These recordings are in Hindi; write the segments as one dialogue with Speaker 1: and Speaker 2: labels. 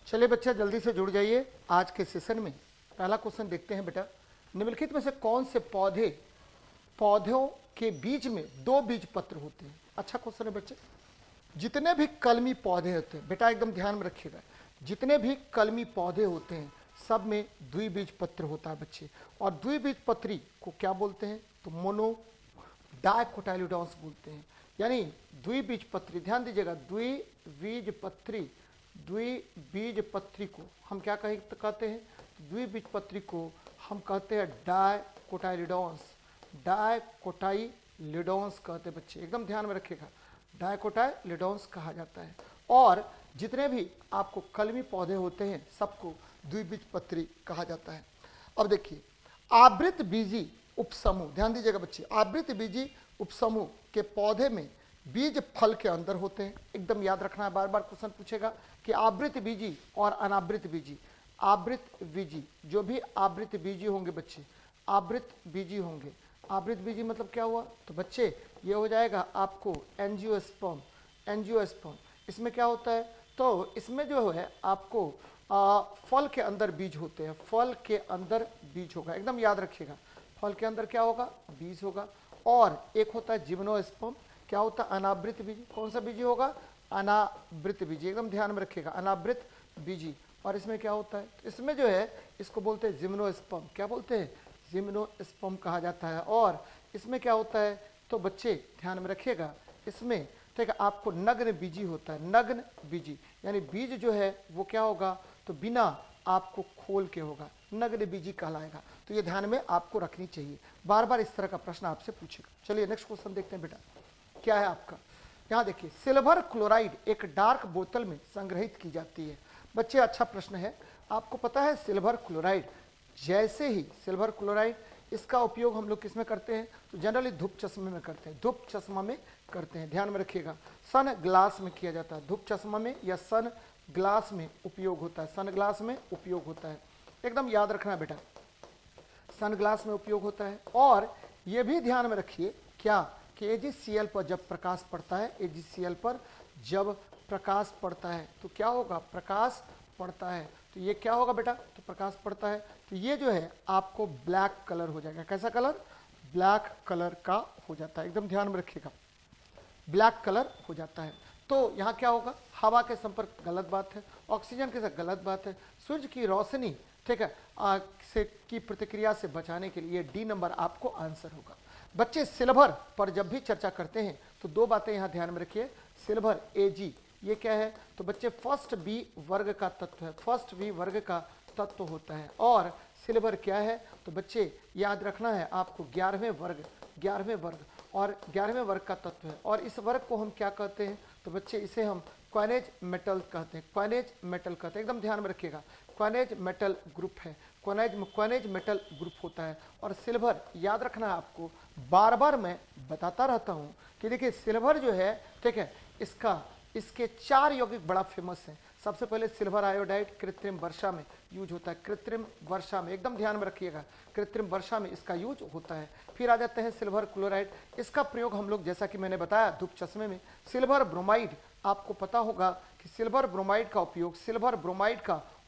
Speaker 1: चलिए बच्चा जल्दी से जुड़ जाइए आज के सेशन में। पहला क्वेश्चन देखते हैं बेटा, निम्नलिखित में से कौन से पौधों के बीज में दो बीज पत्र होते हैं। अच्छा क्वेश्चन है बच्चे। जितने भी कलमी पौधे होते हैं बेटा, एकदम ध्यान में रखिएगा, जितने भी कलमी पौधे होते हैं सब में द्विबीज पत्र होता है बच्चे। और द्विबीज पत्री को क्या बोलते हैं, तो मोनो डाइकोटाइलिडॉन्स बोलते हैं। यानी द्विबीज पत्री, ध्यान दीजिएगा, द्विबीज पत्री को हम क्या कहते हैं, द्विबीज पत्री को हम कहते हैं डाइकोटाइलिडॉन्स कहते हैं बच्चे, एकदम ध्यान में रखिएगा, डाइकोटाइलिडॉन्स कहा जाता है। और जितने भी आपको कलमी पौधे होते हैं सबको द्विबीज पत्री कहा जाता है। अब देखिए, आवृत बीजी उपसमूह, ध्यान दीजिएगा बच्चे, आवृत बीजी उपसमूह के पौधे में बीज फल के अंदर होते हैं। एकदम याद रखना है, बार बार क्वेश्चन पूछेगा कि आवृत बीजी और अनावृत बीजी। आवृत बीजी, जो भी आवृत बीजी होंगे बच्चे, आवृत बीजी होंगे, आवृत बीजी मतलब क्या हुआ, तो बच्चे ये हो जाएगा आपको एंजियोस्पर्म। इसमें क्या होता है, तो इसमें जो है आपको फल के अंदर बीज होते हैं, फल के अंदर बीज होगा, एकदम याद रखिएगा, फल के अंदर क्या होगा, बीज होगा। और एक होता है जिम्नोस्पर्म, क्या होता है, अनावृत बीजी। कौन सा बीजी होगा, अनावृत बीजी, एकदम ध्यान में रखिएगा, अनावृत बीजी। और इसमें क्या होता है, तो इसमें जो है इसको बोलते हैं जिम्नोस्पर्म, क्या बोलते हैं, जिम्नोस्पर्म कहा जाता है। और इसमें क्या होता है, तो बच्चे ध्यान में रखिएगा, इसमें ठीक है आपको नग्न बीजी होता है, नग्न बीजी, यानी बीज जो है वो क्या होगा, तो बिना आपको खोल के होगा, नग्न बीजी कहलाएगा। तो ये ध्यान में आपको रखनी चाहिए, बार बार इस तरह का प्रश्न आपसे पूछेगा। चलिए नेक्स्ट क्वेश्चन देखते हैं बेटा, क्या है आपका, यहाँ देखिए, सिल्वर क्लोराइड एक डार्क बोतल में संग्रहित की जाती है। बच्चे अच्छा प्रश्न है, आपको पता है सिल्वर क्लोराइड, जैसे ही सिल्वर क्लोराइड, इसका उपयोग हम लोग किस में करते हैं, तो जनरली धूप चश्मे में करते हैं, धूप चश्मा में करते हैं, ध्यान में रखिएगा, सन ग्लास में किया जाता है, धूप चश्मा में या सन ग्लास में उपयोग होता है, सन ग्लास में उपयोग होता है, एकदम याद रखना बेटा, सन ग्लास में उपयोग होता है। और ये भी ध्यान में रखिए क्या, कि AgCl पर जब प्रकाश पड़ता है, AgCl पर जब प्रकाश पड़ता है तो क्या होगा, प्रकाश पड़ता है, तो ये क्या होगा बेटा, तो प्रकाश पड़ता है, तो ये जो है आपको ब्लैक कलर हो जाएगा। कैसा कलर, ब्लैक कलर का हो जाता है, एकदम ध्यान में रखिएगा, ब्लैक कलर हो जाता है। तो यहाँ क्या होगा, हवा के संपर्क गलत बात है, ऑक्सीजन के साथ गलत बात है, सूर्य की रोशनी ठीक है से की प्रतिक्रिया से बचाने के लिए डी नंबर आपको आंसर होगा। बच्चे सिल्वर पर जब भी चर्चा करते हैं तो दो बातें यहाँ ध्यान में रखिए, सिल्वर Ag ये क्या है, तो बच्चे फर्स्ट बी वर्ग का तत्व है, फर्स्ट बी वर्ग का तत्व होता है। और सिल्वर क्या है, तो बच्चे याद रखना है आपको 11वें वर्ग और 11वें वर्ग का तत्व है। और इस वर्ग को हम क्या कहते हैं, तो बच्चे इसे हम क्वानेज मेटल कहते हैं, क्वानेज मेटल कहते हैं, एकदम ध्यान में रखिएगा, क्वानेज मेटल ग्रुप है, क्वानेज मेटल ग्रुप होता है। और सिल्वर याद रखना है आपको, बार बार मैं बताता रहता हूँ कि देखिए सिल्वर जो है ठीक है, इसके 4 यौगिक बड़ा फेमस है। सबसे पहले सिल्वर आयोडाइड कृत्रिम वर्षा में यूज होता है, कृत्रिम वर्षा में, एकदम ध्यान में रखिएगा, कृत्रिम वर्षा में इसका यूज होता है। फिर आ जाते हैं सिल्वर क्लोराइड, इसका प्रयोग हम लोग जैसा कि मैंने बताया धूप चश्मे में। सिल्वर ब्रोमाइड, आपको पता होगा कि सिल्वर ब्रोमाइड का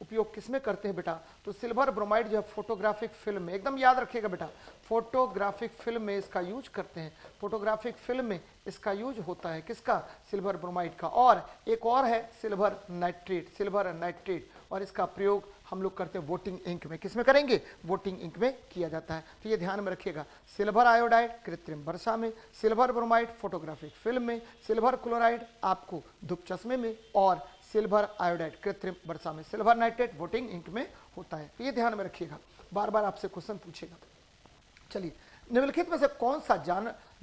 Speaker 1: उपयोग किस में करते हैं बेटा, तो सिल्वर ब्रोमाइड जो है फोटोग्राफिक फिल्म में, एकदम याद रखिएगा बेटा, फोटोग्राफिक फिल्म में इसका यूज करते हैं, फोटोग्राफिक फिल्म में इसका यूज होता है, किसका, सिल्वर ब्रोमाइड का। और एक और है सिल्वर नाइट्रेट, और इसका प्रयोग हम लोग करते हैं वोटिंग इंक में, किसमें करेंगे, वोटिंग इंक में किया जाता है। तो ये ध्यान में रखिएगा, सिल्वर आयोडाइड कृत्रिम वर्षा में, सिल्वर ब्रोमाइड फोटोग्राफिक फिल्म में, सिल्वर क्लोराइड आपको धूप चश्मे में, और सिल्वर आयोडाइड कृत्रिम वर्षा में, सिल्वर नाइट्रेट वोटिंग इंक में होता है। तो ये ध्यान में रखिएगा, बार बार आपसे क्वेश्चन पूछेगा। चलिए, निम्नलिखित में से कौन सा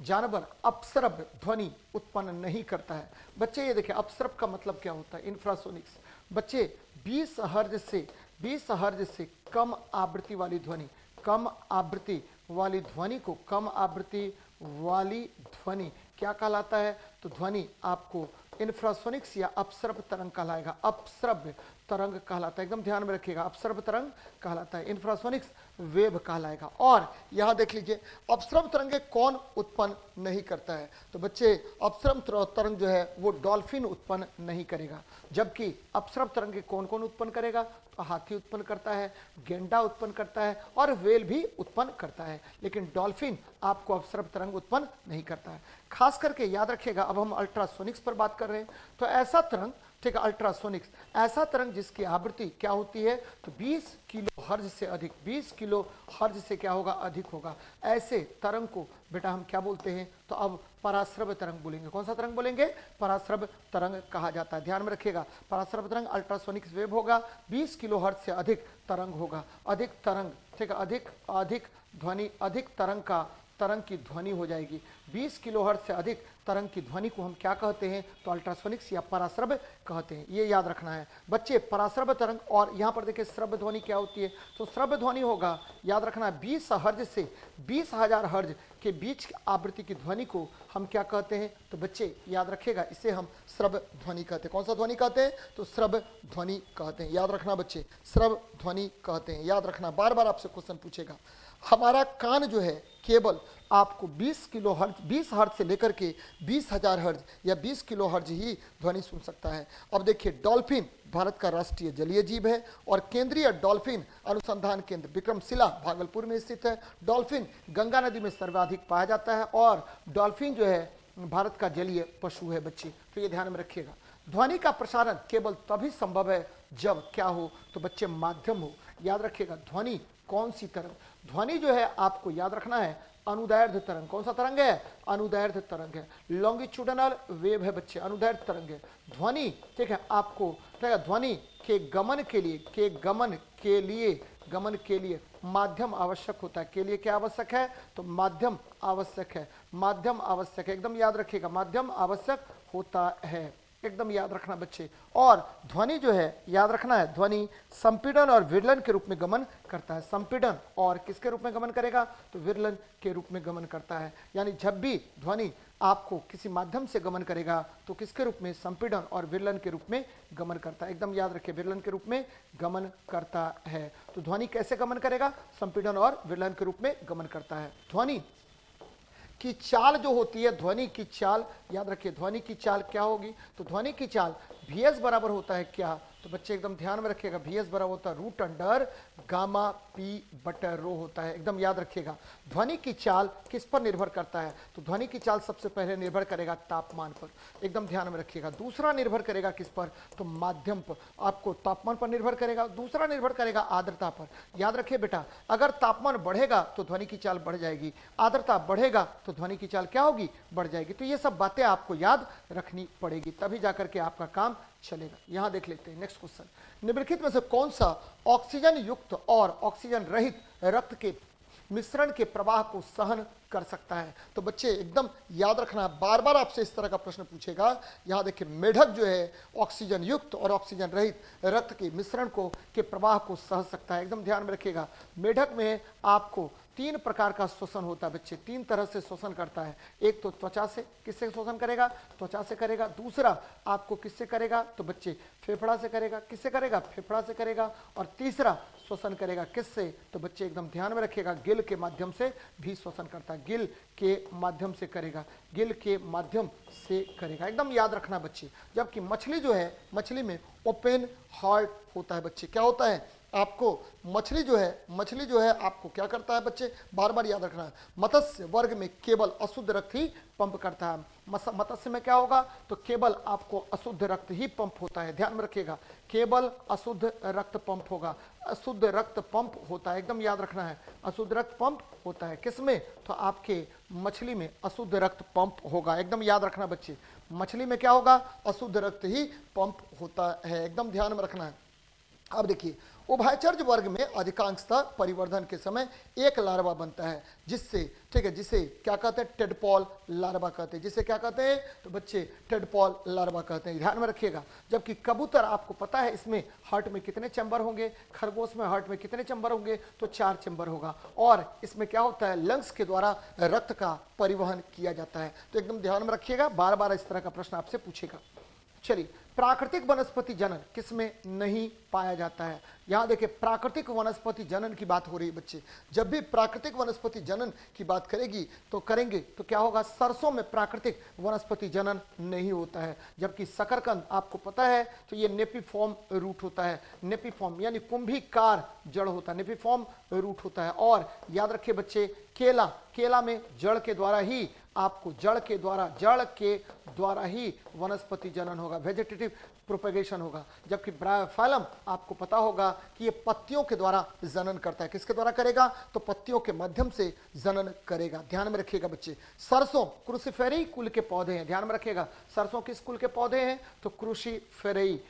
Speaker 1: जानवर अपस्रब ध्वनि उत्पन्न नहीं करता है। बच्चे ये देखिए, अपस्रब का मतलब क्या होता है, इंफ्रासोनिक्स। बच्चे 20 हर्ज से कम आवृत्ति वाली ध्वनि, कम आवृत्ति वाली ध्वनि क्या कहलाता है, तो ध्वनि आपको इंफ्रासोनिक्स या अपस्रब तरंग कहलाएगा, अपस्रब तरंग कहलाता है, एकदम ध्यान में रखिएगा, अपस्रब तरंग कहलाता है। इंफ्रासोनिक्स वेव कहलाएगा। और यहाँ देख लीजिए अपस्रम तरंगे कौन उत्पन्न नहीं करता है, तो बच्चे अपस्रम तरंग जो है वो डॉल्फिन उत्पन्न नहीं करेगा, जबकि अपस्रम तरंगे कौन कौन उत्पन्न करेगा, तो हाथी उत्पन्न करता है, गेंडा उत्पन्न करता है और व्हेल भी उत्पन्न करता है, लेकिन डॉल्फिन आपको अपस्रम तरंग उत्पन्न नहीं करता है। खास करके याद रखिएगा, अब हम अल्ट्रासोनिक्स पर बात कर रहे हैं, तो ऐसा तरंग, ठीक है, अल्ट्रासोनिक्स ऐसा तरंग जिसकी आवृत्ति क्या होती है, तो 20 किलो हर्ज से अधिक, 20 किलो हर्ज से क्या होगा, अधिक होगा। ऐसे तरंग को बेटा हम क्या बोलते हैं, तो अब पराश्रव्य तरंग बोलेंगे। कौन सा तरंग बोलेंगे, पराश्रव्य तरंग कहा जाता है। ध्यान में रखिएगा, पराश्रव्य तरंग अल्ट्रासोनिक वेव होगा, 20 किलो हर्ज से अधिक तरंग होगा। अधिक तरंग, ठीक है, अधिक ध्वनि, अधिक तरंग की ध्वनि हो जाएगी। 20 किलोहर्ट्ज से अधिक तरंग की ध्वनि को हम क्या कहते हैं, तो अल्ट्रासोनिक्स या पराश्रव्य कहते हैं। ये याद रखना है बच्चे, पराश्रव्य तरंग। और यहाँ पर देखिए श्रव्य ध्वनि क्या होती है, तो श्रव्य ध्वनि होगा, याद रखना है, 20 हर्ज से 20,000 हर्ज के बीच आवृत्ति की ध्वनि को हम क्या कहते हैं, तो बच्चे याद रखिएगा, इसे हम श्रव्य ध्वनि कहते हैं। कौन सा ध्वनि कहते हैं, तो श्रव्य ध्वनि कहते हैं। याद रखना बच्चे, श्रव्य ध्वनि कहते हैं, याद रखना, बार बार आपसे क्वेश्चन पूछेगा। हमारा कान जो है केवल आपको 20 किलो हर्ज, 20 हर्ज से लेकर के 20,000 हर्ज या 20 किलो हर्ज ही ध्वनि सुन सकता है। अब देखिए, डॉल्फिन भारत का राष्ट्रीय जलीय जीव है और केंद्रीय डॉल्फिन अनुसंधान केंद्र विक्रमशिला भागलपुर में स्थित है। डॉल्फिन गंगा नदी में सर्वाधिक पाया जाता है और डॉल्फिन जो है भारत का जलीय पशु है बच्चे, तो ये ध्यान में रखिएगा। ध्वनि का प्रसारण केवल तभी संभव है जब क्या हो, तो बच्चे माध्यम हो। याद रखिएगा, ध्वनि कौन सी तरंग, ध्वनि जो है आपको याद रखना है अनुदैर्ध्य तरंग। कौन सा तरंग है, अनुदैर्ध्य तरंग है। लॉन्गिट्यूडनल वेव है बच्चे, अनुदैर्ध्य तरंग है। ध्वनि, ठीक है, आपको ठीक है, ध्वनि के गमन के लिए माध्यम आवश्यक होता है। के लिए क्या आवश्यक है, तो माध्यम आवश्यक है, माध्यम आवश्यक है, एकदम याद रखिएगा, माध्यम आवश्यक होता है, एकदम याद रखना बच्चे। और ध्वनि जो है याद रखना है, ध्वनि संपीड़न और विरलन के रूप में गमन करता है। संपीड़न और किसके रूप में गमन करेगा, तो विरलन के रूप में गमन करता है। यानी जब भी ध्वनि आपको किसी माध्यम से गमन करेगा तो किसके रूप में, संपीड़न और विरलन के रूप में गमन करता है। एकदम याद रखिए, विरलन के रूप में गमन करता है। तो ध्वनि कैसे गमन करेगा, संपीड़न और विरलन के रूप में गमन करता है। ध्वनि की चाल जो होती है, ध्वनि की चाल याद रखिए, ध्वनि की चाल क्या होगी, तो ध्वनि की चाल Vs बराबर होता है क्या, तो बच्चे एकदम ध्यान में रखिएगा, Vs बराबर होता है रूट अंडर गामा पी बटा रो होता है। एकदम याद रखिएगा, ध्वनि की चाल किस पर निर्भर करता है, तो ध्वनि की चाल सबसे पहले निर्भर करेगा तापमान पर, एकदम ध्यान में रखिएगा। दूसरा निर्भर करेगा किस पर, तो माध्यम पर, आपको तापमान पर निर्भर करेगा। दूसरा निर्भर करेगा आर्द्रता पर। याद रखिए बेटा, अगर तापमान बढ़ेगा तो ध्वनि की चाल बढ़ जाएगी, आर्द्रता बढ़ेगा तो ध्वनि की चाल क्या होगी, बढ़ जाएगी। तो ये सब बातें आपको याद रखनी पड़ेगी, तभी जाकर के आपका काम चलेगा। यहां देख लेते हैं नेक्स्ट क्वेश्चन, निम्नलिखित में से कौन सा ऑक्सीजन युक्त और ऑक्सीजन रहित रक्त के मिश्रण के प्रवाह को सहन कर सकता है, तो बच्चे एकदम याद रखना, बार बार आपसे इस तरह का प्रश्न पूछेगा। यहां देखिए, मेढक जो है ऑक्सीजन युक्त और ऑक्सीजन रहित रक्त के मिश्रण को के प्रवाह को सह सकता है। एकदम ध्यान में रखिएगा, मेढक में आपको 3 प्रकार का शोषण होता है बच्चे, 3 तरह से शोषण करता है। एक तो त्वचा से, किससे शोषण करेगा, त्वचा से करेगा। दूसरा आपको किससे करेगा, तो बच्चे फेफड़ा से करेगा, किससे करेगा, फेफड़ा से करेगा। और तीसरा शोषण करेगा किससे, तो बच्चे एकदम ध्यान में रखिएगा, गिल के माध्यम से भी शोषण करता है, गिल के माध्यम से करेगा, गिल के माध्यम से करेगा। एकदम याद रखना बच्चे। जबकि मछली जो है, मछली में ओपन हार्ट होता है बच्चे, क्या होता है आपको, मछली जो है आपको क्या करता है बच्चे, बार बार याद रखना है, मत्स्य वर्ग में केवल अशुद्ध रक्त ही पंप करता है। मत्स्य में क्या होगा, तो केवल आपको अशुद्ध रक्त ही पंप होता है। ध्यान में रखिएगा, केवल अशुद्ध रक्त पंप होगा, अशुद्ध रक्त पंप होता है। एकदम याद रखना है, अशुद्ध रक्त पंप होता है किसमें, तो आपके मछली में अशुद्ध रक्त पंप होगा। एकदम याद रखना बच्चे, मछली में क्या होगा, अशुद्ध रक्त ही पंप होता है। एकदम ध्यान में रखना है। अब देखिए, उभयचर्य वर्ग में अधिकांशतः परिवर्धन के समय एक लार्वा बनता है, जिससे, ठीक है, जिसे क्या कहते हैं, टेडपॉल लार्वा कहते हैं। जिसे क्या कहते हैं, तो बच्चे टेडपॉल लार्वा कहते हैं। ध्यान में रखिएगा। जबकि कबूतर आपको पता है इसमें हार्ट में कितने चैम्बर होंगे, खरगोश में हार्ट में कितने चैम्बर होंगे, तो 4 चैम्बर होगा। और इसमें क्या होता है, लंग्स के द्वारा रक्त का परिवहन किया जाता है। तो एकदम ध्यान में रखिएगा, बार बार इस तरह का प्रश्न आपसे पूछेगा। चलिए, प्राकृतिक वनस्पति जनन किसमें नहीं पाया जाता है? यहां देखिए, प्राकृतिक वनस्पति जनन की बात हो रही है बच्चे। जब भी प्राकृतिक वनस्पति जनन की बात करेंगे तो क्या होगा? सरसों में प्राकृतिक वनस्पति जनन नहीं होता है। जबकि शकरकंद आपको पता है तो ये नेपिफॉर्म रूट होता है। नेपिफॉर्म यानी कुंभीकार जड़ होता है, नेपिफॉर्म रूट होता है। और याद रखिए बच्चे, केला में जड़ के द्वारा ही आपको जड़ के द्वारा ही वनस्पति जनन होगा, वेजिटेटिव प्रोपेगेशन होगा। जबकि ब्रायोफाइलम आपको पता होगा कि ये पत्तियों के द्वारा जनन करता है। किसके द्वारा करेगा? तो पत्तियों के माध्यम से जनन करेगा। ध्यान में रखिएगा बच्चे, सरसों क्रूसीफेरी कुल के पौधे हैं। ध्यान में रखिएगा, सरसों किस कुल के पौधे हैं? तो क्रूसीफेरी,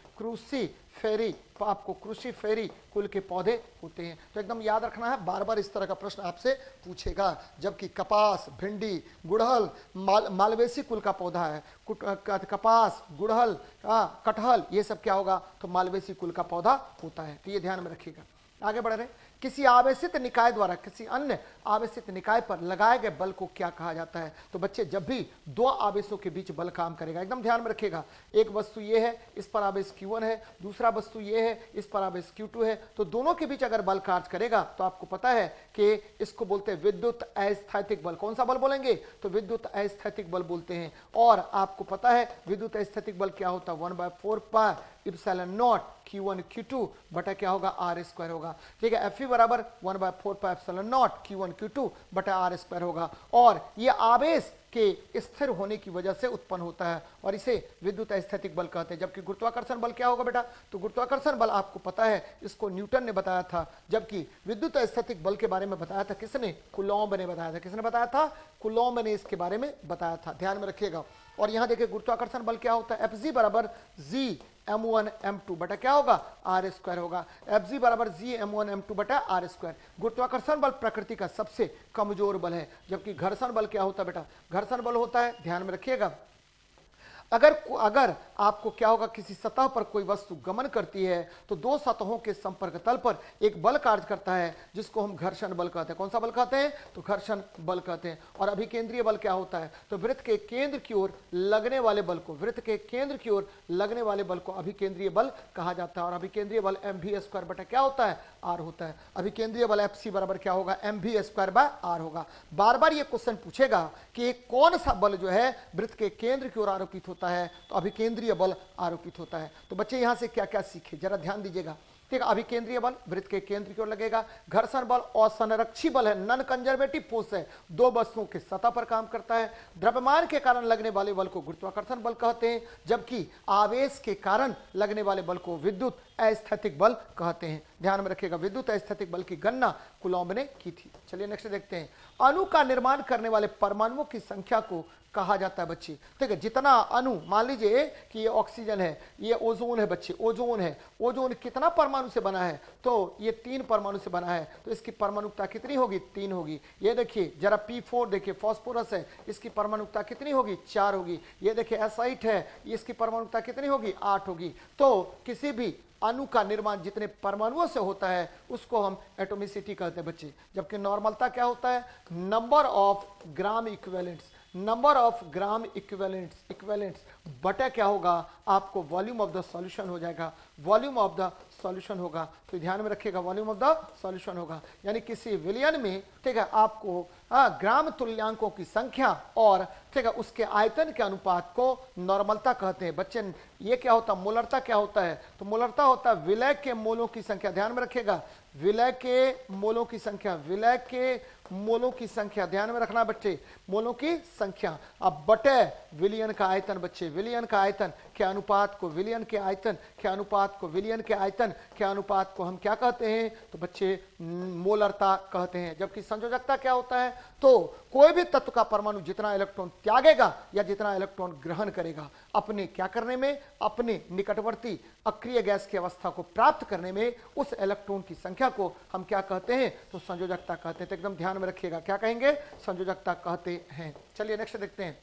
Speaker 1: आपको क्रूसीफेरी कुल के पौधे होते हैं। तो एकदम याद रखना है, बार बार इस तरह का प्रश्न आपसे पूछेगा। जबकि कपास, भिंडी, गुड़हल मालवेसी कुल का पौधा है। कपास, गुड़हल, कटहल, ये सब क्या होगा? तो मालवेसी कुल का पौधा होता है। तो ये ध्यान में रखिएगा। आगे बढ़ रहे हैं, किसी आवेशित निकाय द्वारा किसी अन्य आवेशित निकाय पर लगाए गए बल को क्या कहा जाता है? तो बच्चे, जब भी दो आवेशों के बीच बल काम करेगा, एकदम ध्यान में रखिएगा। एक वस्तु ये है, इस पर आवेश Q1 है, दूसरा वस्तु ये है, इस पर आवेश Q2 है, तो दोनों के बीच अगर बल कार्य करेगा तो आपको पता है कि इसको बोलते हैं विद्युत अस्थैतिक बल। कौन सा बल बोलेंगे? तो विद्युत अस्थैतिक बल बोलते हैं। और आपको पता है विद्युत अस्थैतिक बल क्या होता है? 1/4 पाई इप्सिलॉन नॉट Q1 Q2 बटा क्या होगा? R² होगा। ठीक है, Fe बराबर 1/4 पाई इप्सिलॉन नॉट Q1 Q2 बटा R² होगा। और ये आवेश के स्थिर होने की वजह से उत्पन्न होता है और इसे विद्युत अस्थैतिक बल कहते हैं। जबकि गुरुत्वाकर्षण बल क्या होगा बेटा? तो गुरुत्वाकर्षण बल आपको पता है, इसको न्यूटन ने बताया था। जबकि विद्युत अस्थैतिक बल के बारे में बताया था किसने? कुलॉम्ब ने बताया था। किसने बताया था? कुलॉम्ब ने इसके बारे में बताया था। ध्यान में रखिएगा। और यहां देखिए, गुरुत्वाकर्षण बल क्या होता है? Fg बराबर G m1 m2 बटा क्या होगा? R² होगा। Fg बराबर G m1 m2 बटा R²। गुरुत्वाकर्षण बल प्रकृति का सबसे कमजोर बल है। जबकि घर्षण बल क्या होता है बेटा? घर्षण बल होता है, ध्यान में रखिएगा, अगर आपको क्या होगा? किसी सतह पर कोई वस्तु गमन करती है तो दो सतहों के संपर्क तल पर एक बल कार्य करता है जिसको हम घर्षण बल कहते हैं। कौन सा बल कहते हैं? तो घर्षण बल कहते हैं। और अभिकेंद्रीय बल क्या होता है? तो वृत्त के केंद्र की ओर लगने वाले बल को अभिकेंद्रीय बल कहा जाता है। और अभिकेंद्रीय बल mv² बटा क्या होता है? R होता है। अभिकेंद्रीय बल Fc बराबर क्या होगा? mv² R होगा। बार बार ये क्वेश्चन पूछेगा कि कौन सा बल जो है वृत्त के केंद्र की ओर आरोपित होता है? तो अभिकेंद्रीय बल आरोपित होता है। तो बच्चे यहां से क्या क्या सीखे, जरा ध्यान दीजिएगा। ठीक है, अभिकेंद्रीय बल वृत्त के केंद्र की ओर लगेगा। घर्षण बल असंरक्षी बल है, नॉन कंजर्वेटिव फोर्स है, दो वस्तुओं के सतह पर काम करता है। द्रव्यमान के कारण लगने वाले बल को गुरुत्वाकर्षण बल कहते हैं, जबकि आवेश के कारण लगने वाले बल को विद्युत अस्थैतिक बल कहते हैं। ध्यान में रखिएगा, विद्युत अस्थैतिक बल की गणना कुलॉम्ब ने की थी। चलिए नेक्स्ट देखते हैं, अणु का निर्माण करने वाले परमाणुओं की संख्या को कहा जाता है बच्चे। ठीक है, जितना अणु, मान लीजिए कि ये ऑक्सीजन है, ये ओजोन है बच्चे, ओजोन है, ओजोन कितना परमाणु से बना है? तो ये 3 परमाणु से बना है। तो इसकी परमाणुकता कितनी होगी? 3 होगी। ये देखिए जरा P4 देखिए, फास्फोरस है, इसकी परमाणुकता कितनी होगी? 4 होगी। ये देखिए एसाइट है, इसकी परमाणुकता कितनी होगी? 8 होगी। तो किसी भी अणु का निर्माण जितने परमाणुओं से होता है उसको हम एटोमिसिटी कहते हैं बच्चे। जबकि नॉर्मलता क्या होता है? Number of gram equivalents, number of gram equivalents बटा क्या होगा? आपको वॉल्यूम ऑफ द सॉल्यूशन हो जाएगा, वॉल्यूम ऑफ द सॉल्यूशन होगा। तो ध्यान में रखिएगा, वॉल्यूम ऑफ द सॉल्यूशन होगा। यानी किसी विलयन में, ठीक है, आपको ग्राम तुल्यांकों की संख्या और ठीक है उसके आयतन के अनुपात को नॉर्मलता कहते हैं बच्चे। ये क्या होता है? मोलरता क्या होता है? तो मोलरता होता है विलय के मोलों की संख्या। ध्यान में रखिएगा, विलय के मोलों की संख्या, विलय के मोलों की संख्या, ध्यान में रखना बच्चे, मोलों की संख्या। अब बटे विलयन का आयतन बच्चे, विलयन का आयतन के अनुपात को, विलयन के आयतन के अनुपात को, विलयन के आयतन के अनुपात को हम क्या कहते हैं? तो बच्चे मोलरता कहते हैं। जबकि संयोजकता क्या होता है? तो कोई भी तत्व का परमाणु जितना इलेक्ट्रॉन त्यागेगा या जितना इलेक्ट्रॉन ग्रहण करेगा, अपने क्या करने में? अपने निकटवर्ती अक्रिय गैस की अवस्था को प्राप्त करने में, उस इलेक्ट्रॉन की संख्या को हम क्या कहते हैं? तो संयोजकता कहते हैं। तो एकदम ध्यान में रखिएगा, क्या कहेंगे? संयोजकता कहते हैं। चलिए नेक्स्ट देखते हैं,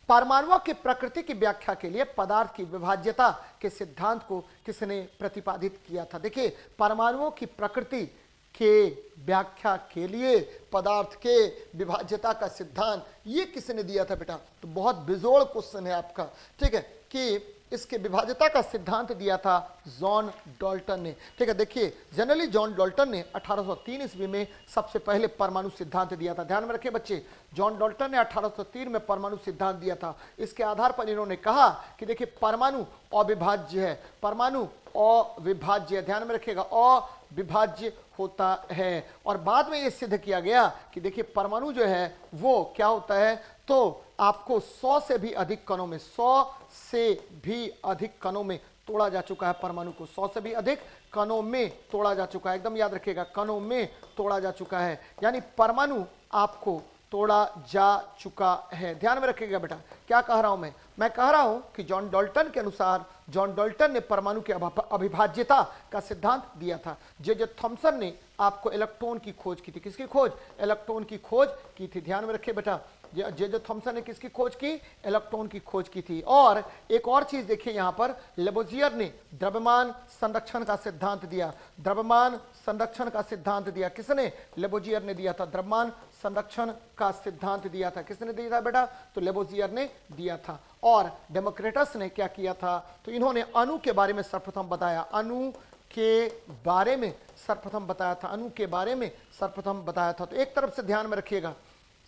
Speaker 1: परमाणुओं की प्रकृति की व्याख्या के लिए पदार्थ की विभाज्यता के सिद्धांत को किसने प्रतिपादित किया था? देखिए, परमाणुओं की प्रकृति के व्याख्या के लिए पदार्थ के विभाज्यता का सिद्धांत ये किसने दिया था बेटा? तो बहुत बेजोड़ क्वेश्चन है आपका, ठीक है, कि इसके विभाज्यता का सिद्धांत दिया था जॉन डाल्टन ने, ठीक है। देखिए जनरली जॉन डाल्टन ने 1803 ईस्वी में सबसे पहले परमाणु सिद्धांत दिया था। ध्यान में रखिए बच्चे, जॉन डाल्टन ने 1803 में परमाणु सिद्धांत दिया था। इसके आधार पर इन्होंने कहा कि देखिए परमाणु अविभाज्य है, परमाणु अविभाज्य है, ध्यान में रखिएगा, अविभाज्य होता है। और बाद में यह सिद्ध किया गया कि देखिए परमाणु जो है वो क्या होता है, तो आपको 100 से भी अधिक कणों में, 100 से भी अधिक कणों में तोड़ा जा चुका है। परमाणु को 100 से भी अधिक कणों में तोड़ा जा चुका है, एकदम याद रखिएगा, कणों में तोड़ा जा चुका है, यानी परमाणु आपको तोड़ा जा चुका है। ध्यान में रखिएगा बेटा, क्या कह रहा हूं मैं कह रहा हूं कि जॉन डाल्टन के अनुसार, जॉन डाल्टन ने परमाणु की अविभाज्यता का सिद्धांत दिया था। जे थॉमसन ने आपको इलेक्ट्रॉन की खोज की थी। किसकी खोज? इलेक्ट्रॉन की खोज की थी। ध्यान में रखिए बेटा, जे थॉमसन ने किसकी खोज की? इलेक्ट्रॉन की खोज की थी। और एक और चीज देखिए यहां पर, लेबोजियर ने द्रव्यमान संरक्षण का सिद्धांत दिया। द्रव्यमान संरक्षण का सिद्धांत दिया किसने? लेबोजियर ने दिया था। द्रव्यमान संरक्षण का सिद्धांत दिया था किसने दिया था बेटा? तो लेबोजियर ने दिया था। और डेमोक्रिटस ने क्या किया था? तो इन्होंने अणु के बारे में सर्वप्रथम बताया, अणु के बारे में सर्वप्रथम बताया था, अणु के बारे में सर्वप्रथम बताया था। तो एक तरफ से ध्यान में रखिएगा,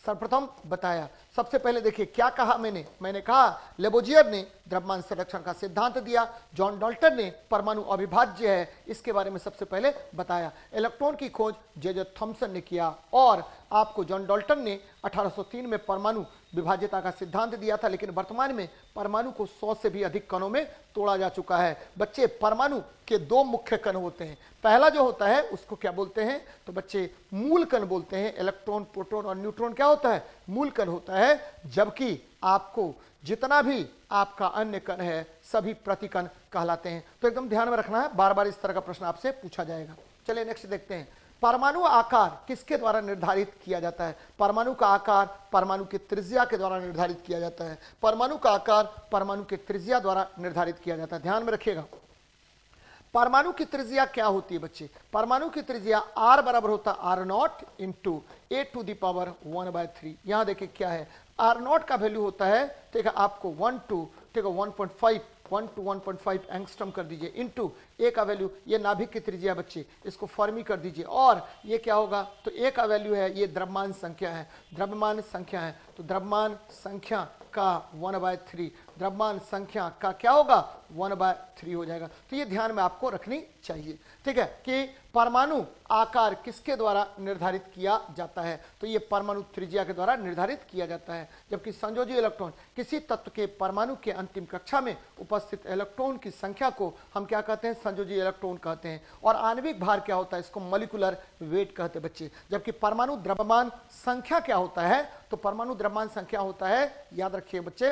Speaker 1: सर्वप्रथम बताया। सबसे पहले देखिए क्या कहा मैंने कहा लेबोजियर ने द्रव्यमान संरक्षण का सिद्धांत दिया, जॉन डाल्टन ने परमाणु अविभाज्य है इसके बारे में सबसे पहले बताया। इलेक्ट्रॉन की खोज जे थॉमसन ने किया, और आपको जॉन डाल्टन ने 1803 में परमाणु विभाज्यता का सिद्धांत दिया था। लेकिन वर्तमान में परमाणु को 100 से भी अधिक कणों में तोड़ा जा चुका है। बच्चे परमाणु के दो मुख्य कण होते हैं। पहला जो होता है उसको क्या बोलते हैं? तो बच्चे मूल कण बोलते हैं। इलेक्ट्रॉन, प्रोटॉन और न्यूट्रॉन क्या होता है? मूल कण होता है। जबकि आपको जितना भी आपका अन्य कण है सभी प्रतिकण कहलाते हैं। तो एकदम ध्यान में रखना है, बार बार इस तरह का प्रश्न आपसे पूछा जाएगा। चलिए नेक्स्ट देखते हैं, परमाणु आकार किसके द्वारा निर्धारित किया जाता है? परमाणु का आकार परमाणु की त्रिज्या के द्वारा निर्धारित किया जाता है। परमाणु का आकार परमाणु की त्रिज्या द्वारा निर्धारित किया जाता है। ध्यान में रखिएगा, परमाणु की त्रिज्या क्या होती है बच्चे? परमाणु की त्रिज्या R बराबर होता है R0 इंटू A⁻⁴। यहां देखिए क्या है, R0 का वैल्यू होता है, ठीक है, आपको 1 to 1.5 एंगस्ट्रम कर दीजिए, इंटू ए का वैल्यू, ये नाभिक की त्रिज्या बच्चे, इसको फर्मी कर दीजिए। और ये क्या होगा? तो ए का वैल्यू है, ये द्रव्यमान संख्या है, द्रव्यमान संख्या है। तो द्रव्यमान संख्या का 1/3, द्रव्यमान संख्या का क्या होगा? 1/3 हो जाएगा। तो ये ध्यान में आपको रखनी चाहिए, ठीक है, कि परमाणु आकार किसके द्वारा निर्धारित किया जाता है? तो ये परमाणु त्रिज्या के द्वारा निर्धारित किया जाता है। जबकि संयोजी इलेक्ट्रॉन, किसी तत्व के परमाणु के अंतिम कक्षा में उपस्थित इलेक्ट्रॉन की संख्या को हम क्या कहते हैं? संयोजी इलेक्ट्रॉन कहते हैं। और आणविक भार क्या होता है? इसको मॉलिक्यूलर वेट कहते हैं बच्चे। जबकि परमाणु द्रव्यमान संख्या क्या होता है? तो परमाणु द्रव्यमान संख्या होता है, याद रखिए बच्चे,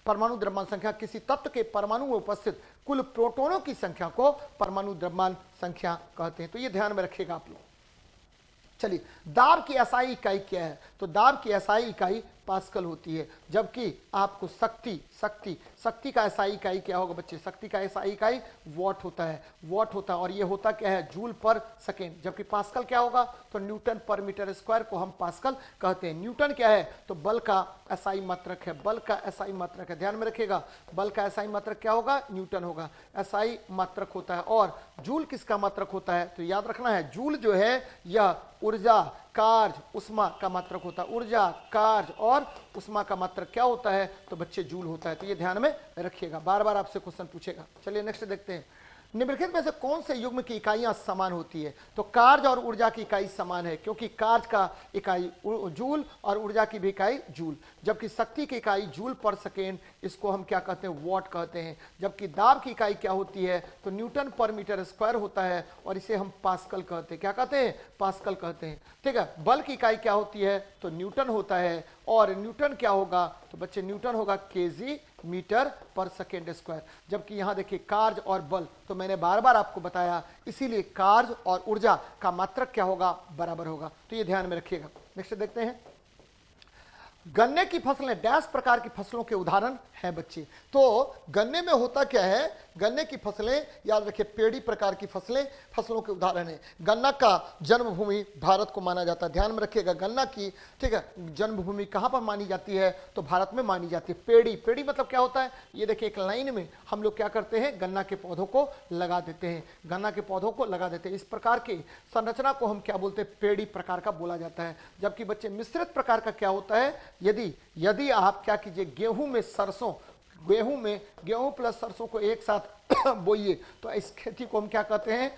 Speaker 1: परमाणु द्रव्यमान संख्या किसी तत्व के परमाणु में उपस्थित कुल प्रोटॉनों की संख्या को परमाणु द्रव्यमान संख्या कहते हैं। तो ये ध्यान में रखिएगा आप लोग। चलिए, दाब की एसआई इकाई क्या है? तो दाब की एसआई इकाई पास्कल होती है। जबकि आपको शक्ति का एसआई इकाई क्या होगा बच्चे? शक्ति का एसआई इकाई वॉट होता है, वॉट होता है। और ये होता क्या है? जूल पर सेकेंड। जबकि पास्कल क्या होगा? तो न्यूटन पर मीटर स्क्वायर को हम पास्कल कहते हैं। न्यूटन क्या है? तो बल का एसआई मात्रक है, बल का एसआई मात्रक है। ध्यान में रखिएगा, बल का एसआई मात्रक क्या होगा? न्यूटन होगा, एसआई मात्रक होता है। और जूल किसका मात्रक होता है? तो याद रखना है, जूल जो है यह ऊर्जा, कार्य, उष्मा का मात्रक होता है। ऊर्जा, कार्य और उष्मा का मात्रक क्या होता है? तो बच्चे जूल होता है। तो ये ध्यान में रखिएगा, बार बार आपसे क्वेश्चन पूछेगा। चलिए नेक्स्ट देखते हैं, निम्नलिखित में से कौन से युग्म की इकाइयां समान होती है? तो कार्य और ऊर्जा की इकाई समान है, क्योंकि कार्य का इकाई जूल और ऊर्जा की भी इकाई जूल। जबकि शक्ति की इकाई जूल पर सेकेंड, इसको हम क्या कहते हैं? वॉट कहते हैं। जबकि दाब की इकाई क्या होती है? तो न्यूटन पर मीटर स्क्वायर होता है, और इसे हम पास्कल कहते हैं। क्या कहते हैं? पास्कल कहते हैं, ठीक है। बल की इकाई क्या होती है? तो न्यूटन होता है। और न्यूटन क्या होगा? तो बच्चे न्यूटन होगा केजी मीटर पर सेकेंड स्क्वायर। जबकि यहां देखिए कार्य और बल, तो मैंने बार बार आपको बताया, इसीलिए कार्य और ऊर्जा का मात्रक क्या होगा? बराबर होगा। तो ये ध्यान में रखिएगा। नेक्स्ट देखते हैं, गन्ने की फसलें डैश प्रकार की फसलों के उदाहरण हैं बच्चे। तो गन्ने में होता क्या है, गन्ने की फसलें याद रखिए पेड़ी प्रकार की फसलें फसलों के उदाहरण है। गन्ना का जन्मभूमि भारत को माना जाता है, ध्यान में रखिएगा। गन्ना की ठीक है जन्मभूमि कहां पर मानी जाती है, तो भारत में मानी जाती है। पेड़ी, पेड़ी मतलब क्या होता है, ये देखिए एक लाइन में हम लोग क्या करते हैं, गन्ना के पौधों को लगा देते हैं, गन्ना के पौधों को लगा देते हैं। इस प्रकार की संरचना को हम क्या बोलते हैं, पेड़ी प्रकार का बोला जाता है। जबकि बच्चे मिश्रित प्रकार का क्या होता है, यदि आप क्या कीजिए, गेहूं में सरसों, गेहूं प्लस सरसों को एक साथ बोइए तो इस खेती को हम क्या कहते हैं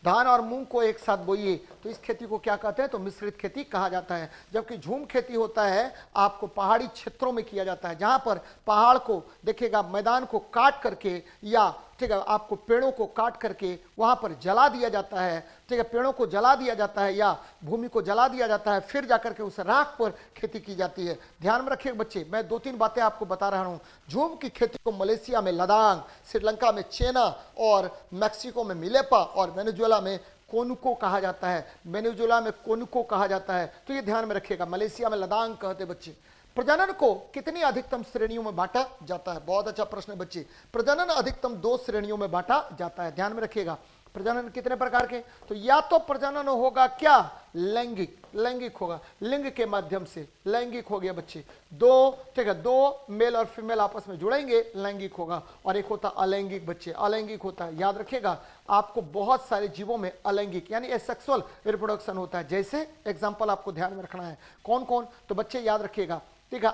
Speaker 1: धान और मूंग को एक साथ बोइए तो इस खेती को क्या कहते हैं, तो मिश्रित खेती कहा जाता है। जबकि झूम खेती होता है आपको पहाड़ी क्षेत्रों में किया जाता है, जहां पर पहाड़ को देखिएगा, मैदान को काट करके या ठीक है आपको पेड़ों को काट करके वहां पर जला दिया जाता है, ठीक है, पेड़ों को जला दिया जाता है या भूमि को जला दिया जाता है, फिर जाकर के उस राख पर खेती की जाती है। ध्यान में रखिए बच्चे, मैं 2-3 बातें आपको बता रहा हूं। झूम की खेती को मलेशिया में लदांग, श्रीलंका में चेना और मैक्सिको में मिलेपा और वेनेजुएला में कोनुको कहा जाता है। वेनेजुएला में कोनुको कहा जाता है, तो ये ध्यान में रखिएगा। मलेशिया में लदांग कहते बच्चे। प्रजनन को कितनी अधिकतम श्रेणियों में बांटा जाता है, बहुत अच्छा प्रश्न है बच्चे। प्रजनन अधिकतम 2 श्रेणियों में बांटा जाता है, ध्यान में रखिएगा। प्रजनन कितने प्रकार के, तो या तो प्रजनन होगा क्या, लैंगिक होगा, लिंग के माध्यम से लैंगिक हो गया बच्चे। ठीक है, 2 मेल और फीमेल आपस में जुड़ेंगे, लैंगिक होगा। और एक होता अलैंगिक बच्चे, अलैंगिक होता है, याद रखिएगा। आपको बहुत सारे जीवों में अलैंगिक यानी एसेक्सुअल रिप्रोडक्शन होता है। जैसे एग्जाम्पल आपको ध्यान में रखना है, कौन कौन, तो बच्चे याद रखिएगा। ठीक है,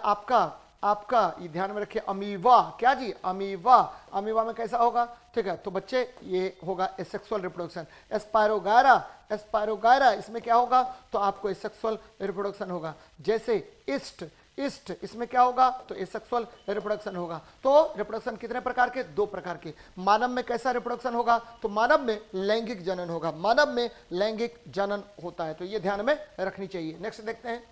Speaker 1: आपका ये ध्यान में रखिए, अमीवा, क्या जी, अमीवा में कैसा होगा, ठीक है, तो बच्चे ये होगा एसेक्सुअल रिप्रोडक्शन। एस्पायरोगायरा इसमें क्या होगा, तो आपको एसेक्सुअल रिप्रोडक्शन होगा। जैसे ईस्ट इसमें क्या होगा, तो एसेक्सुअल रिप्रोडक्शन होगा। तो रिप्रोडक्शन कितने प्रकार के, 2 प्रकार के। मानव में कैसा रिप्रोडक्शन होगा, तो मानव में लैंगिक जनन होगा, मानव में लैंगिक जनन होता है, तो ये ध्यान में रखनी चाहिए। नेक्स्ट देखते हैं,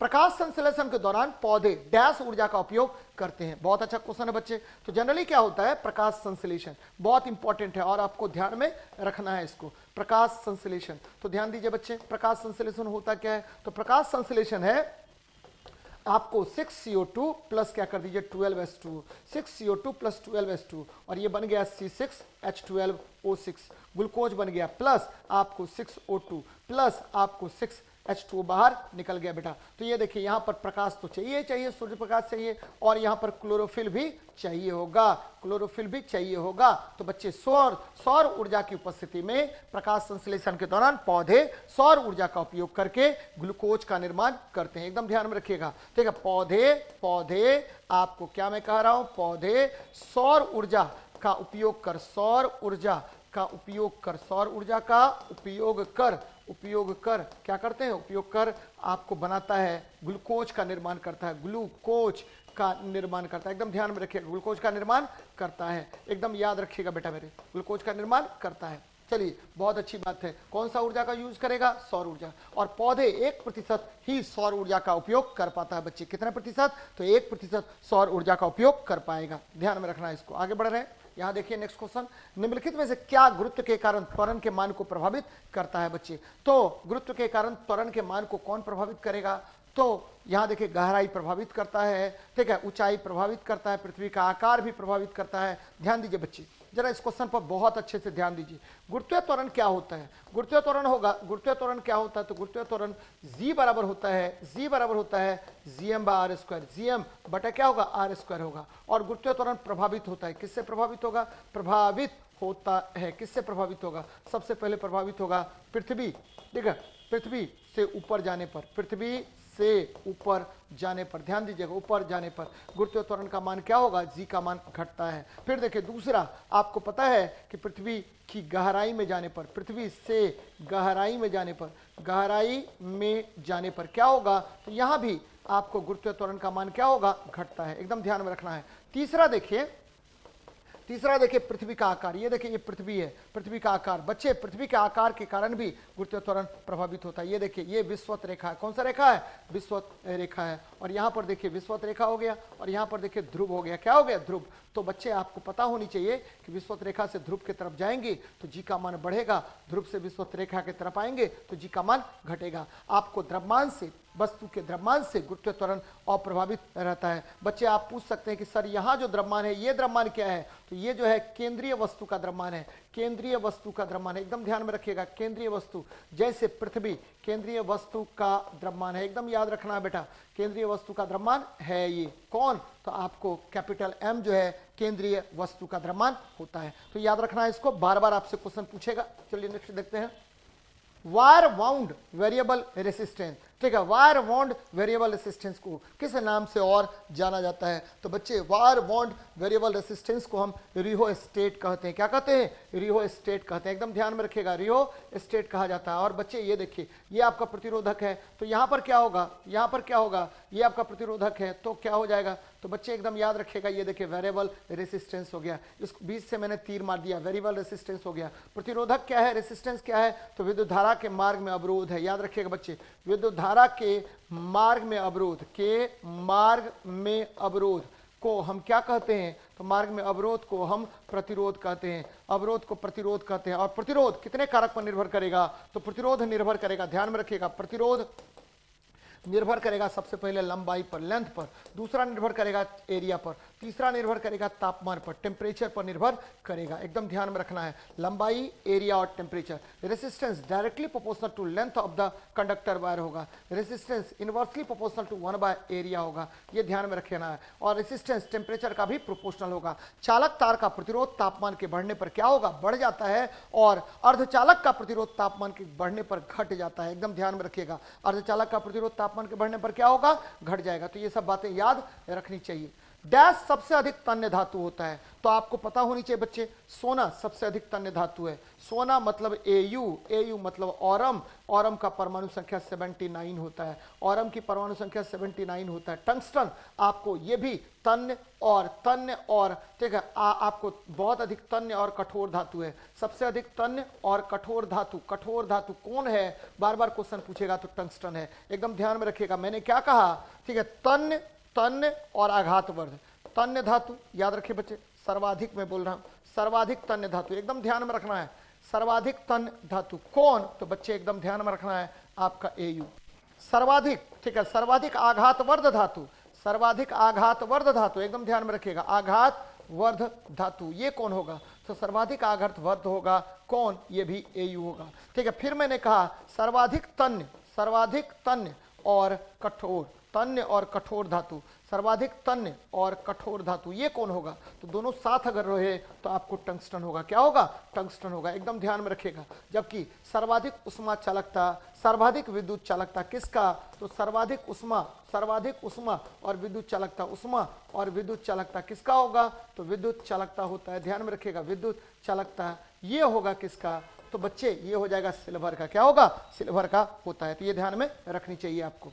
Speaker 1: प्रकाश संश्लेषण के दौरान पौधे डैश ऊर्जा का उपयोग करते हैं, बहुत अच्छा क्वेश्चन है बच्चे। तो जनरली क्या होता है, प्रकाश संश्लेषण बहुत इंपॉर्टेंट है और आपको ध्यान में रखना है इसको, प्रकाश संश्लेषण। तो ध्यान दीजिए बच्चे, प्रकाश संश्लेषण होता क्या है, तो प्रकाश संश्लेषण है आपको 6CO2 प्लस क्या कर दीजिए 12H2, 6CO2 प्लस 12H2 और ये बन गया C6H12O6, ग्लूकोज बन गया, प्लस आपको 6O2 प्लस आपको 6H2 बाहर निकल गया बेटा। तो ये देखिए यहाँ पर प्रकाश तो चाहिए, सूर्य प्रकाश चाहिए और यहाँ पर क्लोरोफिल भी चाहिए होगा, तो बच्चे सौर ऊर्जा की उपस्थिति में प्रकाश संश्लेषण के दौरान पौधे सौर ऊर्जा का उपयोग करके ग्लूकोज का निर्माण करते हैं, एकदम ध्यान में रखिएगा। ठीक है, पौधे आपको क्या मैं कह रहा हूं, पौधे सौर ऊर्जा का उपयोग कर क्या करते हैं, उपयोग कर आपको बनाता है, ग्लूकोज का निर्माण करता है, एकदम ध्यान में रखिएगा, ग्लूकोज का निर्माण करता है, एकदम याद रखिएगा बेटा मेरे, ग्लूकोज का निर्माण करता है। चलिए बहुत अच्छी बात है, कौन सा ऊर्जा का यूज करेगा, सौर ऊर्जा। और पौधे 1% ही सौर ऊर्जा का उपयोग कर पाता है बच्चे, कितने प्रतिशत, तो 1% सौर ऊर्जा का उपयोग कर पाएगा, ध्यान में रखना है इसको। आगे बढ़ रहे हैं, यहां देखिए नेक्स्ट क्वेश्चन, निम्नलिखित में से क्या गुरुत्व के कारण त्वरण के मान को प्रभावित करता है बच्चे। तो गुरुत्व के कारण त्वरण के मान को कौन प्रभावित करेगा, तो यहां देखिए गहराई प्रभावित करता है, ठीक है, ऊंचाई प्रभावित करता है, पृथ्वी का आकार भी प्रभावित करता है। ध्यान दीजिए बच्चे, जरा इस क्वेश्चन पर बहुत अच्छे से ध्यान दीजिए। गुरुत्वीय त्वरण क्या होता है, गुरुत्वीय त्वरण क्या होता है, तो गुरुत्वीय त्वरण G बराबर होता है Gm/r², Gm बटा क्या होगा, r² होगा। और गुरुत्वीय त्वरण प्रभावित होता है, किससे प्रभावित होगा, किससे प्रभावित होगा, सबसे पहले प्रभावित होगा पृथ्वी, ठीक है, पृथ्वी से ऊपर जाने पर, ध्यान दीजिएगा, ऊपर जाने पर गुरुत्वीय त्वरण का मान क्या होगा, G का मान घटता है। फिर देखिए दूसरा, आपको पता है कि पृथ्वी की गहराई में जाने पर, पृथ्वी से गहराई में जाने पर क्या होगा, तो यहां भी आपको गुरुत्वीय त्वरण का मान क्या होगा, घटता है, एकदम ध्यान में रखना है। तीसरा देखिए, तीसरा देखिए पृथ्वी का आकार, ये देखिए ये पृथ्वी है, पृथ्वी का आकार। बच्चे पृथ्वी के आकार के कारण भी गुरुत्वीय त्वरण प्रभावित होता है। ये देखिए ये विषुवत रेखा है, कौन सा रेखा है? विषुवत रेखा है। और यहाँ पर देखिए विषुवत रेखा हो गया और यहाँ पर देखिए ध्रुव हो गया। क्या हो गया? ध्रुव। तो बच्चे आपको पता होनी चाहिए कि विषुवत रेखा से ध्रुव की तरफ जाएंगे तो जी का मान बढ़ेगा, ध्रुव से विषुवत रेखा की तरफ आएंगे तो जी का मान घटेगा। आपको द्रव्यमान से, वस्तु के द्रव्यमान से गुरुत्वीय त्वरण अप्रभावित रहता है। बच्चे आप पूछ सकते हैं कि सर यहाँ जो द्रव्यमान है ये द्रव्यमान क्या है? तो ये जो है केंद्रीय वस्तु का द्रव्यमान है, केंद्रीय वस्तु का द्रव्यमान है। एकदम ध्यान में रखिएगा, केंद्रीय वस्तु जैसे पृथ्वी केंद्रीय वस्तु का द्रव्यमान है, एकदम याद रखना है बेटा, केंद्रीय वस्तु का द्रव्यमान है ये। कौन? तो आपको कैपिटल एम जो है केंद्रीय वस्तु का द्रव्यमान होता है। तो याद रखना है इसको, बार बार आपसे क्वेश्चन पूछेगा। चलिए नेक्स्ट देखते हैं। वायर वाउंड वेरिएबल रेसिस्टेंस, ठीक है, वायर वाउंड वेरिएबल रेसिस्टेंस को किस नाम से और जाना जाता है? तो बच्चे वायर वाउंड वेरिएबल रेसिस्टेंस को हम रिहोस्टेट कहते हैं। क्या कहते हैं? रिहोस्टेट कहते हैं। एकदम ध्यान में रखिएगा, रिहोस्टेट कहा जाता है। और बच्चे ये देखिए ये आपका प्रतिरोधक है, तो यहाँ पर क्या होगा? यहाँ पर क्या होगा? ये आपका प्रतिरोधक है तो क्या हो जाएगा? तो बच्चे एकदम याद रखिएगा, ये देखिए वेरिएबल रेसिस्टेंस हो गया, इस बीच से मैंने तीर मार दिया, वेरिएबल रेसिस्टेंस हो गया। प्रतिरोधक क्या है? रेसिस्टेंस क्या है? तो विद्युत धारा के मार्ग में अवरोध है। याद रखिएगा बच्चे, विद्युत धारा के मार्ग में अवरोध, के मार्ग में अवरोध को हम क्या कहते हैं? तो मार्ग में अवरोध को हम प्रतिरोध कहते हैं, अवरोध को प्रतिरोध कहते हैं। और प्रतिरोध कितने कारक पर निर्भर करेगा? तो प्रतिरोध निर्भर करेगा, ध्यान में रखिएगा, प्रतिरोध निर्भर करेगा सबसे पहले लंबाई पर, लेंथ पर, दूसरा निर्भर करेगा एरिया पर, तीसरा निर्भर करेगा तापमान पर, टेम्परेचर पर निर्भर करेगा। एकदम ध्यान में रखना है, लंबाई, एरिया और temperature. Resistance directly proportional to length of the conductor wire होगा, रेसिस्टेंस इनवर्सली प्रोपोर्शनल टू 1/एरिया होगा, ये ध्यान में रखना है। और रेसिस्टेंस टेम्परेचर का भी प्रोपोर्शनल होगा। चालक तार का प्रतिरोध तापमान के बढ़ने पर क्या होगा? बढ़ जाता है, और अर्धचालक का प्रतिरोध तापमान के बढ़ने पर घट जाता है। एकदम ध्यान में रखिएगा, अर्धचालक का प्रतिरोध तापमान के बढ़ने पर क्या होगा? घट जाएगा। तो ये सब बातें याद रखनी चाहिए। डैश सबसे अधिक तन्य धातु होता है, तो आपको पता होनी चाहिए बच्चे, सोना सबसे अधिक तन्य धातु है। सोना मतलब Au, Au मतलब ऑरम, ऑरम का परमाणु संख्या 79 होता है, ऑरम की परमाणु संख्या 79 होता है। टंगस्टन आपको ये भी तन्य और ठीक है, आपको बहुत अधिक तन्य और कठोर धातु है। सबसे अधिक तन्य और कठोर धातु कौन है? बार बार क्वेश्चन पूछेगा तो टंगस्टन है। एकदम ध्यान में रखिएगा, मैंने क्या कहा? ठीक है, तन्य और आघातवर्ध। तन्य धातु याद रखिए बच्चे, सर्वाधिक मैं बोल रहा हूं, सर्वाधिक तन्य धातु, एकदम ध्यान में रखना है। सर्वाधिक तन्य धातु कौन? तो बच्चे एकदम ध्यान में रखना है आपका Au। सर्वाधिक, ठीक है, सर्वाधिक आघातवर्ध धातु, सर्वाधिक आघातवर्ध धातु, एकदम ध्यान में रखिएगा, आघातवर्ध धातु ये कौन होगा? तो सर्वाधिक आघातवर्ध होगा कौन? ये भी Au होगा। ठीक है, फिर मैंने कहा सर्वाधिक तन्य और कठोर, तन्य और कठोर धातु, सर्वाधिक तन्य और कठोर धातु ये कौन होगा? तो दोनों साथ अगर रहे तो आपको टंगस्टन होगा। क्या होगा? टंगस्टन होगा। एकदम ध्यान में रखिएगा। जबकि सर्वाधिक उष्मा चालकता, सर्वाधिक विद्युत चालकता किसका? तो सर्वाधिक उष्मा और विद्युत चालकता, उष्मा और विद्युत चालकता किसका होगा? तो विद्युत चालकता होता है। ध्यान में रखिएगा, विद्युत चालकता ये होगा किसका? तो बच्चे ये हो जाएगा सिल्वर का। क्या होगा? सिल्वर का होता है। तो ये ध्यान में रखनी चाहिए आपको।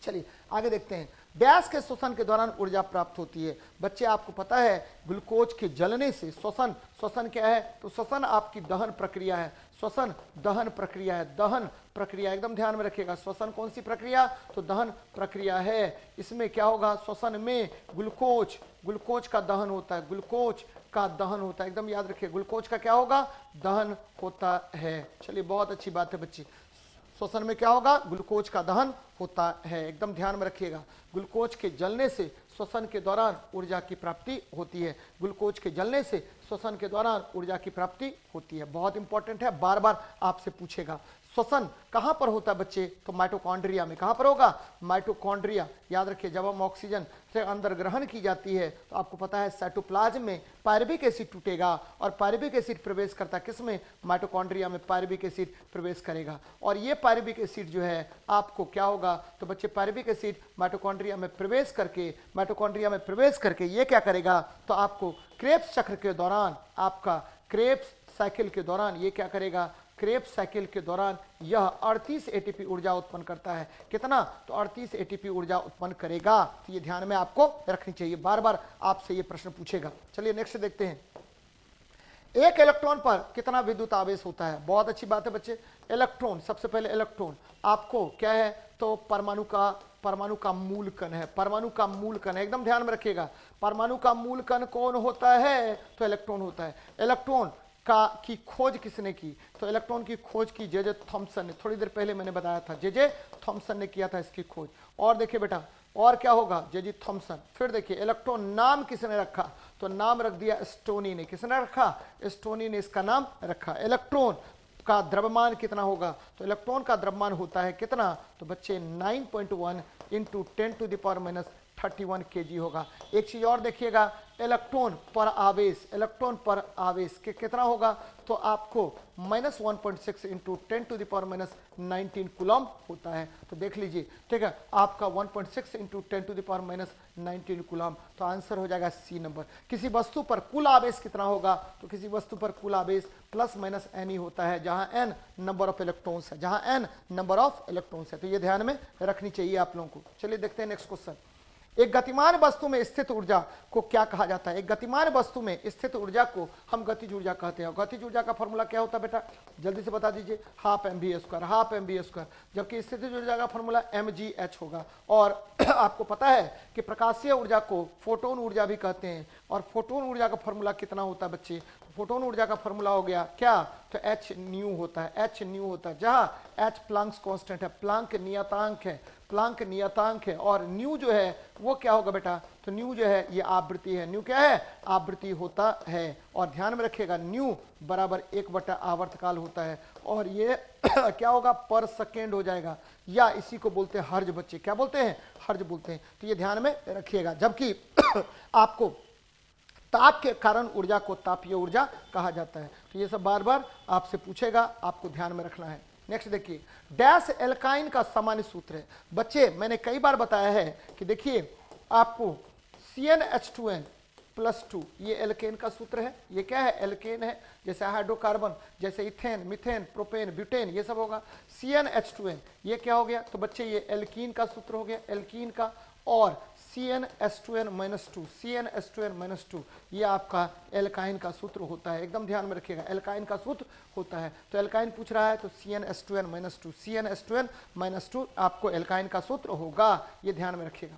Speaker 1: चलिए आगे देखते हैं। डैश के श्वसन के दौरान ऊर्जा प्राप्त होती है। बच्चे आपको पता है ग्लूकोज के जलने से श्वसन क्या है? तो श्वसन आपकी दहन प्रक्रिया है, श्वसन दहन प्रक्रिया है, दहन प्रक्रिया, एकदम ध्यान में रखिएगा। श्वसन कौन सी प्रक्रिया? तो दहन प्रक्रिया है। इसमें क्या होगा? श्वसन में ग्लूकोज का दहन होता है, ग्लूकोज का दहन होता है। एकदम याद रखिए, ग्लूकोज का क्या होगा? दहन होता है। चलिए बहुत अच्छी बात है बच्ची, श्वसन में क्या होगा? ग्लूकोज का दहन होता है। एकदम ध्यान में रखिएगा, ग्लूकोज के जलने से श्वसन के दौरान ऊर्जा की प्राप्ति होती है, ग्लूकोज के जलने से श्वसन के दौरान ऊर्जा की प्राप्ति होती है। बहुत इंपॉर्टेंट है, बार बार आपसे पूछेगा। श्वसन कहां पर होता है बच्चे? तो माइटोकॉन्ड्रिया में। कहां पर होगा? माइटोकॉन्ड्रिया। याद रखिए, जब हम ऑक्सीजन से अंदर ग्रहण की जाती है तो आपको पता है साइटोप्लाज्म में पायरुविक एसिड टूटेगा और पायरुविक एसिड प्रवेश करता है किसमें? माइटोकॉन्ड्रिया में पायरुविक एसिड प्रवेश करेगा। और ये पायरुविक एसिड जो है आपको क्या होगा? तो बच्चे पायरुविक एसिड माइटोकॉन्ड्रिया में प्रवेश करके ये क्या करेगा? तो आपको क्रेब्स चक्र के दौरान, आपका क्रेब्स साइकिल के दौरान ये क्या करेगा? क्रेब साइकिल के दौरान यह 38 एटीपी ऊर्जा उत्पन्न करता है। कितना? तो 38 एटीपी ऊर्जा उत्पन्न करेगा। तो ये ध्यान में आपको रखनी चाहिए, बार बार आपसे ये प्रश्न पूछेगा। चलिए नेक्स्ट देखते हैं, एक इलेक्ट्रॉन पर कितना विद्युत आवेश होता है। बहुत अच्छी बात है बच्चे। इलेक्ट्रॉन, सबसे पहले इलेक्ट्रॉन आपको क्या है, तो परमाणु का मूल कण है। परमाणु का मूल कण है, एकदम ध्यान में रखिएगा। परमाणु का मूल कण कौन होता है? तो इलेक्ट्रॉन होता है। इलेक्ट्रॉन की खोज किसने की? तो इलेक्ट्रॉन की खोज की जे थॉमसन ने। थोड़ी देर पहले मैंने बताया था, जे थॉमसन ने किया था इसकी खोज। और देखिए बेटा, और क्या होगा? J Thomson. फिर देखिए इलेक्ट्रॉन नाम किसने रखा? तो नाम रख दिया स्टोनी ने। किसने रखा? स्टोनी ने इसका नाम रखा। इलेक्ट्रॉन का द्रव्यमान कितना होगा? तो इलेक्ट्रॉन का द्रव्यमान होता है कितना? तो बच्चे 9.1 इंटू 10⁻31 kg होगा। एक चीज और देखिएगा, इलेक्ट्रॉन पर आवेश कितना होगा? तो आपको -1.6 इंटू 10⁻19 कूलम होता है। तो देख लीजिए, ठीक है, आपका 1.6 इंटू 10⁻19 कूलम। तो आंसर हो जाएगा सी नंबर। किसी वस्तु पर कुल आवेश कितना होगा? तो किसी वस्तु पर कुल आवेश प्लस माइनस एन ही होता है, जहां एन नंबर ऑफ इलेक्ट्रॉन्स है, जहां एन नंबर ऑफ इलेक्ट्रॉन्स है। तो ये ध्यान में रखनी चाहिए आप लोगों को। चलिए देखते हैं नेक्स्ट क्वेश्चन। एक गतिमान वस्तु में स्थित ऊर्जा को क्या कहा जाता है? एक गतिमान वस्तु में स्थित ऊर्जा को हम गतिज ऊर्जा कहते हैं। गतिज ऊर्जा का फॉर्मूला क्या होता है बेटा? जल्दी से बता दीजिए। हाफ mv², जबकि स्थितिज ऊर्जा का फॉर्मूला mgh होगा। और आपको पता है कि प्रकाशीय ऊर्जा को फोटोन ऊर्जा भी कहते हैं। और फोटोन ऊर्जा का फॉर्मूला कितना होता है बच्चे? फोटोन ऊर्जा का फॉर्मूला हो गया क्या? तो h न्यू होता है, जहां h प्लांक्स कांस्टेंट है, प्लांक नियतांक है। और न्यू जो है वो क्या होगा बेटा? तो न्यू जो है ये आवृत्ति है। न्यू क्या है? आवृत्ति होता है। और ध्यान में रखिएगा, न्यू बराबर 1/आवर्तकाल होता है। और ये क्या होगा? पर सेकेंड हो जाएगा, या इसी को बोलते हैं हर्ज। बच्चे क्या बोलते हैं? हर्ज बोलते हैं। तो ये ध्यान में रखिएगा। जबकि आपको ताप के कारण ऊर्जा को तापीय ऊर्जा कहा जाता है। तो ये सब बार बार आपसे पूछेगा, आपको ध्यान में रखना है। नेक्स्ट देखिए, डैश एल्काइन का सामान्य सूत्र है। बच्चे मैंने कई बार बताया है कि देखिए आपको CnH2n+2 ये एल्केन का सूत्र है। ये क्या है? एल्केन है। जैसे हाइड्रोकार्बन, जैसे इथेन, मीथेन, प्रोपेन, ब्यूटेन, ये सब होगा। CnH2n ये क्या हो गया? तो बच्चे ये एल्कीन का सूत्र हो गया, एल्कीन का। और CnH2n-2 ये आपका एल्काइन का सूत्र होता है। एकदम ध्यान में रखिएगा, एल्काइन का सूत्र होता है। तो एल्काइन पूछ रहा है तो CnH2n-2 आपको एल्काइन का सूत्र होगा। ये ध्यान में रखिएगा।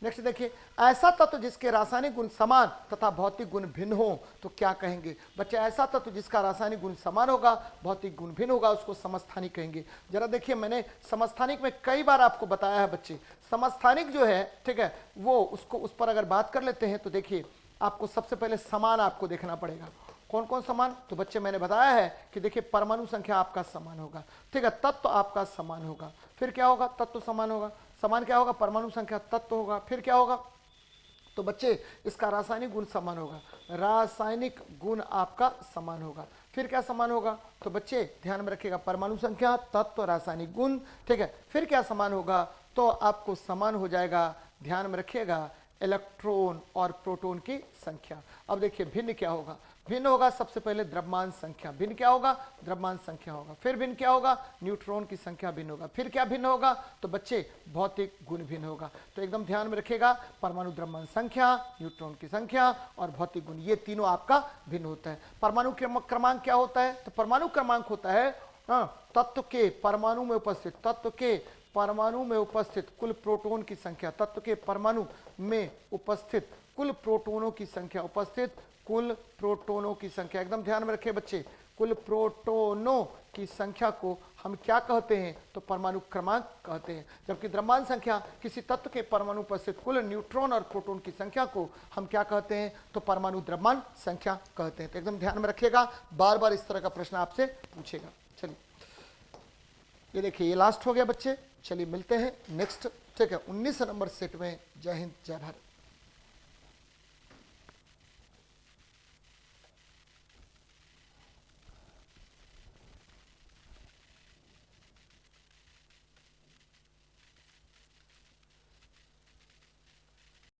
Speaker 1: नेक्स्ट देखिए, ऐसा तत्व जिसके रासायनिक गुण समान तथा भौतिक गुण भिन्न हो तो क्या कहेंगे? बच्चे ऐसा तत्व जिसका रासायनिक गुण समान होगा, भौतिक गुण भिन्न होगा, उसको समस्थानिक कहेंगे। जरा देखिए, मैंने समस्थानिक में कई बार आपको बताया है बच्चे। समस्थानिक जो है, ठीक है, वो उसको उस पर अगर बात कर लेते हैं तो देखिए आपको सबसे पहले समान आपको देखना पड़ेगा। कौन कौन समान? तो बच्चे मैंने बताया है कि देखिए परमाणु संख्या आपका समान होगा, ठीक है, तत्व आपका समान होगा। फिर क्या होगा? तत्व समान होगा। समान क्या होगा? परमाणु संख्या, तत्व होगा। फिर क्या होगा? तो बच्चे इसका रासायनिक गुण समान होगा, रासायनिक गुण आपका समान होगा। फिर क्या समान होगा? तो बच्चे ध्यान में रखिएगा, परमाणु संख्या, तत्व, रासायनिक गुण, ठीक है। फिर क्या समान होगा? तो आपको समान हो जाएगा, ध्यान में रखिएगा, इलेक्ट्रॉन और प्रोटॉन की संख्या। अब देखिए भिन्न क्या होगा? भिन्न होगा सबसे पहले द्रव्यमान संख्या। भिन्न क्या होगा? द्रव्यमान संख्या होगा। फिर भिन्न क्या होगा? न्यूट्रॉन की संख्या भिन्न होगा। फिर क्या भिन्न होगा? तो बच्चे भौतिक गुण भिन्न होगा। तो एकदम ध्यान में रखिएगा, परमाणु द्रव्यमान संख्या, न्यूट्रॉन की संख्या और भौतिक गुण, ये तीनों आपका भिन्न होता है। परमाणु क्रमांक क्या होता है? तो परमाणु क्रमांक होता है तत्व के परमाणु में उपस्थित कुल प्रोटॉन की संख्या, तत्व के परमाणु में उपस्थित कुल प्रोटॉनों की संख्या, कुल प्रोटॉनों की संख्या। एकदम ध्यान में रखें बच्चे, कुल प्रोटॉनों की संख्या को हम क्या कहते हैं? तो परमाणु क्रमांक कहते हैं। जबकि द्रव्यमान संख्या किसी तत्व के परमाणु पर स्थित कुल न्यूट्रॉन और प्रोटॉन की संख्या को हम क्या कहते हैं? तो परमाणु द्रव्यमान संख्या कहते हैं। तो एकदम ध्यान में रखिएगा, बार बार इस तरह का प्रश्न आपसे पूछेगा। चलिए ये देखिए, ये लास्ट हो गया बच्चे। चलिए मिलते हैं नेक्स्ट, ठीक है, 19 नंबर सेट में। जय हिंद, जय भारत।